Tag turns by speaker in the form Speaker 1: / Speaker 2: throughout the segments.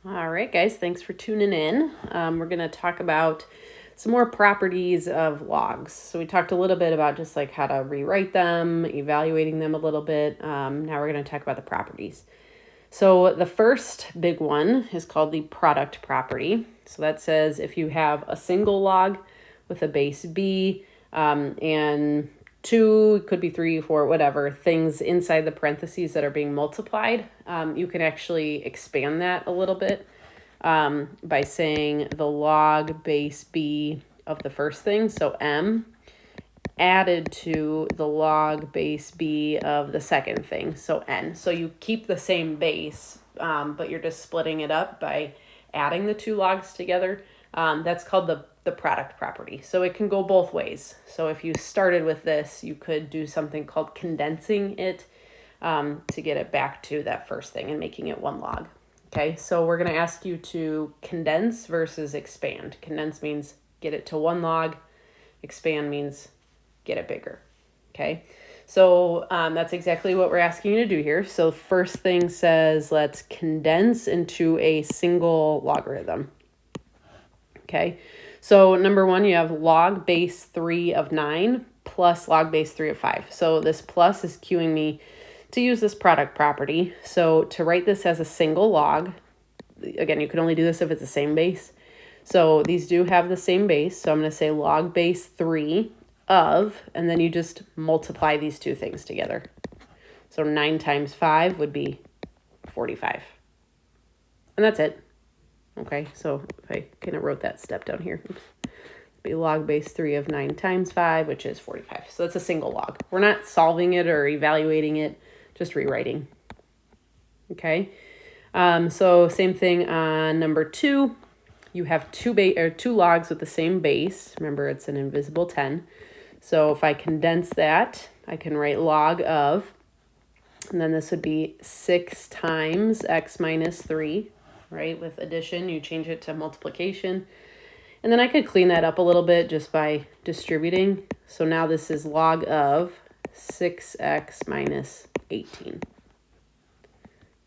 Speaker 1: All right, guys, thanks for tuning in. We're going to talk about some more properties of logs. So we talked a little bit about just like how to rewrite them, evaluating them a little bit. Now we're going to talk about the properties. So the first big one is called the product property. So that says if you have a single log with a base b and two, could be three, four, whatever, things inside the parentheses that are being multiplied, you can actually expand that a little bit by saying the log base b of the first thing, so m, added to the log base b of the second thing, so n. So you keep the same base, but you're just splitting it up by adding the two logs together. That's called the product property. So it can go both ways. So if you started with this, you could do something called condensing it to get it back to that first thing and making it one log. Okay, so we're going to ask you to condense versus expand. Condense means get it to one log. Expand means get it bigger. Okay, so that's exactly what we're asking you to do here. So first thing says let's condense into a single logarithm. Okay, so number one, you have log base 3 of 9 plus log base 3 of 5. So this plus is cueing me to use this product property. So to write this as a single log, again, you can only do this if it's the same base. So these do have the same base. So I'm going to say log base 3 of, and then you just multiply these two things together. So 9 times 5 would be 45. And that's it. Okay, so if I kind of wrote that step down here, oops, be log base 3 of 9 times 5, which is 45. So that's a single log. We're not solving it or evaluating it, just rewriting. Okay, so same thing on number 2. You have two logs with the same base. Remember, it's an invisible 10. So if I condense that, I can write log of, and then this would be 6 times x minus 3, right? With addition, you change it to multiplication. And then I could clean that up a little bit just by distributing. So now this is log of 6x minus 18.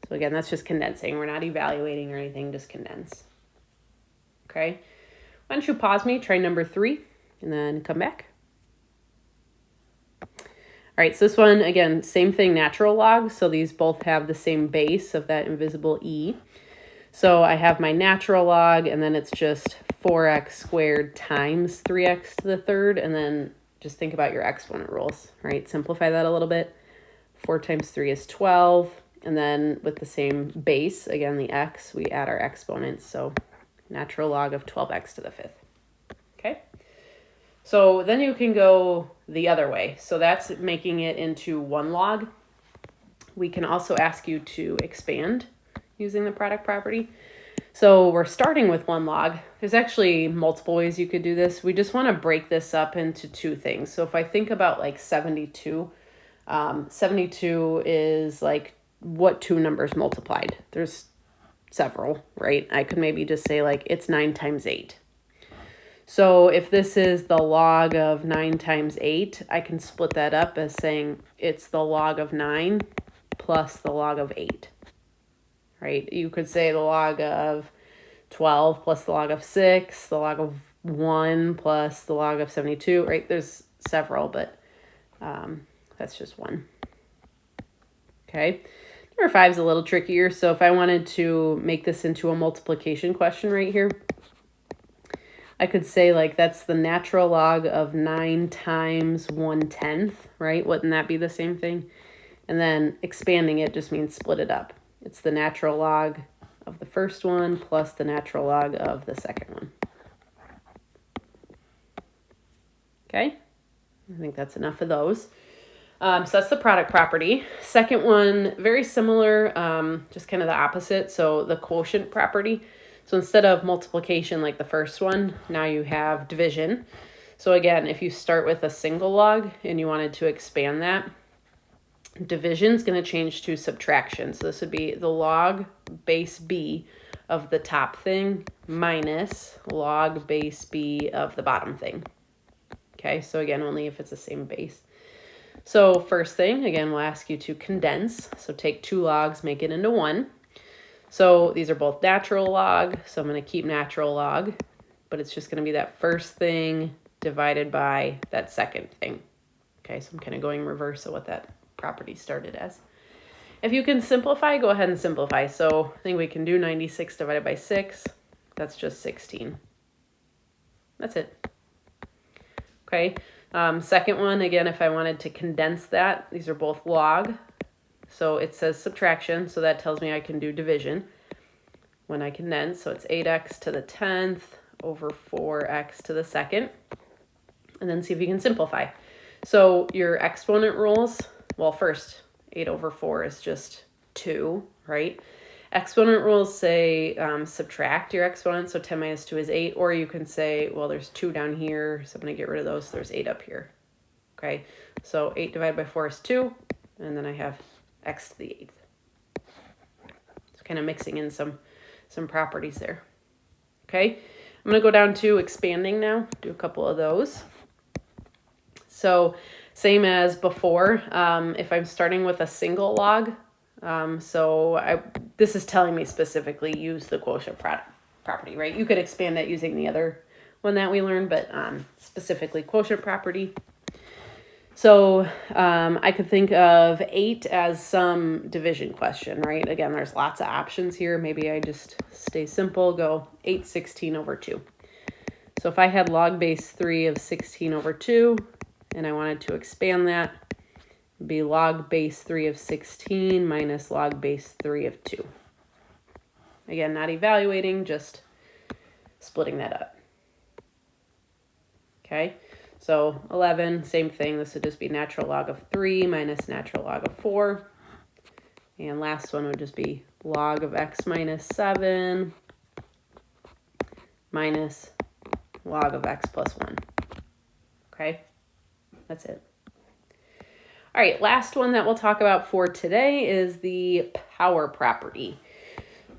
Speaker 1: So again, that's just condensing. We're not evaluating or anything, just condense. Okay. Why don't you pause me, try number 3, and then come back. All right, so this one, again, same thing, natural log. So these both have the same base of that invisible e. So I have my natural log, and then it's just 4x squared times 3x to the third, and then just think about your exponent rules, right? Simplify that a little bit. 4 times 3 is 12, and then with the same base, again, the x, we add our exponents, so natural log of 12x to the fifth, okay? So then you can go the other way. So that's making it into one log. We can also ask you to expand using the product property. So we're starting with one log. There's actually multiple ways you could do this. We just want to break this up into two things. So if I think about like 72, 72 is like what two numbers multiplied? There's several, right? I could maybe just say like it's 9 times 8. So if this is the log of 9 times 8, I can split that up as saying it's the log of 9 plus the log of 8, right? You could say the log of 12 plus the log of 6, the log of 1 plus the log of 72, right? There's several, but that's just one. Okay. Number 5 is a little trickier. So if I wanted to make this into a multiplication question right here, I could say like that's the natural log of 9 times 1/10, right? Wouldn't that be the same thing? And then expanding it just means split it up. It's the natural log of the first one plus the natural log of the second one. Okay, I think that's enough of those. So that's the product property. Second one, very similar, just kind of the opposite. So the quotient property. So instead of multiplication like the first one, now you have division. So again, if you start with a single log and you wanted to expand that, division is going to change to subtraction. So this would be the log base b of the top thing minus log base b of the bottom thing. Okay, so again, only if it's the same base. So first thing, again, we'll ask you to condense. So take two logs, make it into one. So these are both natural log, so I'm going to keep natural log, but it's just going to be that first thing divided by that second thing. Okay, so I'm kind of going reverse of what that property started as. If you can simplify, go ahead and simplify. So I think we can do 96 divided by 6. That's just 16. That's it. Okay, second one, again, if I wanted to condense that, these are both log. So it says subtraction, so that tells me I can do division when I condense. So it's 8x to the 10th over 4x to the second. And then see if you can simplify. So your exponent rules, well, first, 8 over 4 is just 2, right? Exponent rules say subtract your exponent, so 10 minus 2 is 8, or you can say, well, there's 2 down here, so I'm going to get rid of those, so there's 8 up here. Okay, so 8 divided by 4 is 2, and then I have x to the 8th. It's kind of mixing in some properties there. Okay, I'm going to go down to expanding now, do a couple of those. So same as before, if I'm starting with a single log, this is telling me specifically use the quotient property, right? You could expand it using the other one that we learned, but specifically quotient property. So I could think of 8 as some division question, right? Again, there's lots of options here. Maybe I just stay simple, go 8/16 over 2. So if I had log base 3 of 16 over 2, and I wanted to expand that, it'd be log base 3 of 16 minus log base 3 of 2. Again, not evaluating, just splitting that up. Okay, so 11, same thing. This would just be natural log of 3 minus natural log of 4. And last one would just be log of x minus 7 minus log of x plus 1. Okay, that's it. All right, last one that we'll talk about for today is the power property.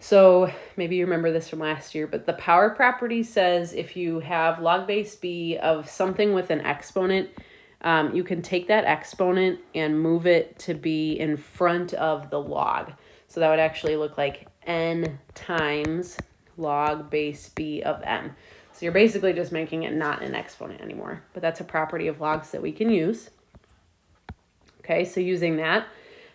Speaker 1: So maybe you remember this from last year, but the power property says if you have log base b of something with an exponent, you can take that exponent and move it to be in front of the log. So that would actually look like n times log base b of n. So you're basically just making it not an exponent anymore, but that's a property of logs that we can use. Okay, so using that,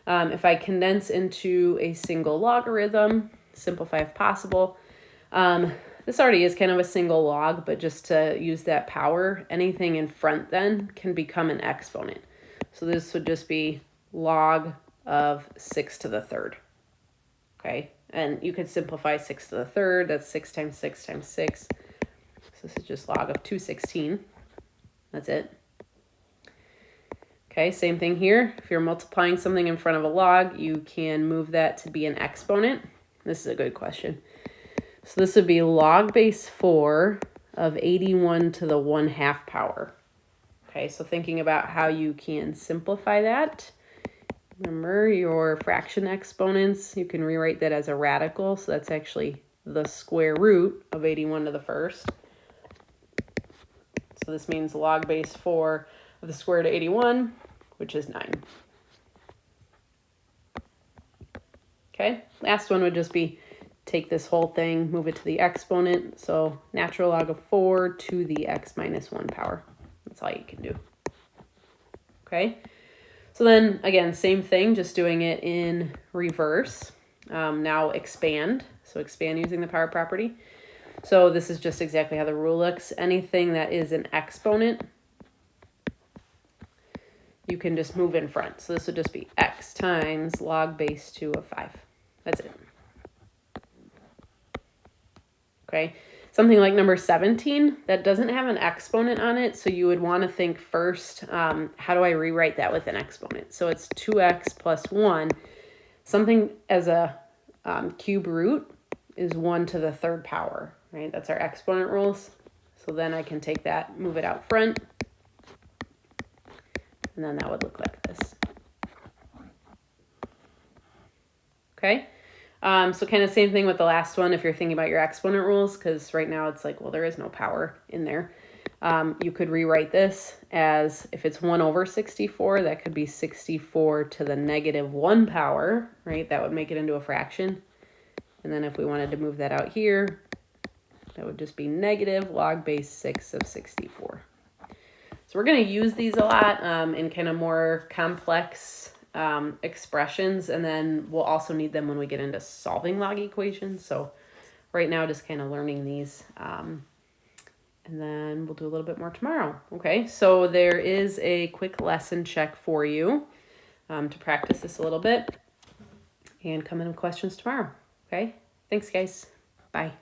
Speaker 1: if I condense into a single logarithm, simplify if possible, this already is kind of a single log, but just to use that power, anything in front then can become an exponent. So this would just be log of 6 to the third. Okay, and you could simplify 6 to the third, that's 6 times 6 times 6. So this is just log of 216. That's it. Okay, same thing here. If you're multiplying something in front of a log, you can move that to be an exponent. This is a good question. So this would be log base 4 of 81 to the 1/2 power. Okay, so thinking about how you can simplify that. Remember your fraction exponents, you can rewrite that as a radical. So that's actually the square root of 81 to the first. So this means log base 4 of the square root of 81, which is 9. Okay, last one would just be take this whole thing, move it to the exponent. So natural log of 4 to the x minus 1 power. That's all you can do. Okay, so then again, same thing, just doing it in reverse. Now expand. So expand using the power property. So this is just exactly how the rule looks. Anything that is an exponent, you can just move in front. So this would just be x times log base 2 of 5. That's it. Okay, something like number 17, that doesn't have an exponent on it, so you would want to think first, how do I rewrite that with an exponent? So it's 2x plus 1. Something as a cube root is 1 to the third power, right? That's our exponent rules. So then I can take that, move it out front, and then that would look like this. Okay, so kind of same thing with the last one if you're thinking about your exponent rules, because right now it's like, well, there is no power in there. You could rewrite this as if it's 1 over 64, that could be 64 to the negative 1 power, right? That would make it into a fraction. And then if we wanted to move that out here, that would just be negative log base 6 of 64. So we're going to use these a lot in kind of more complex expressions, and then we'll also need them when we get into solving log equations. So right now, just kind of learning these, and then we'll do a little bit more tomorrow. Okay, so there is a quick lesson check for you to practice this a little bit, and come in with questions tomorrow. Okay, thanks guys. Bye.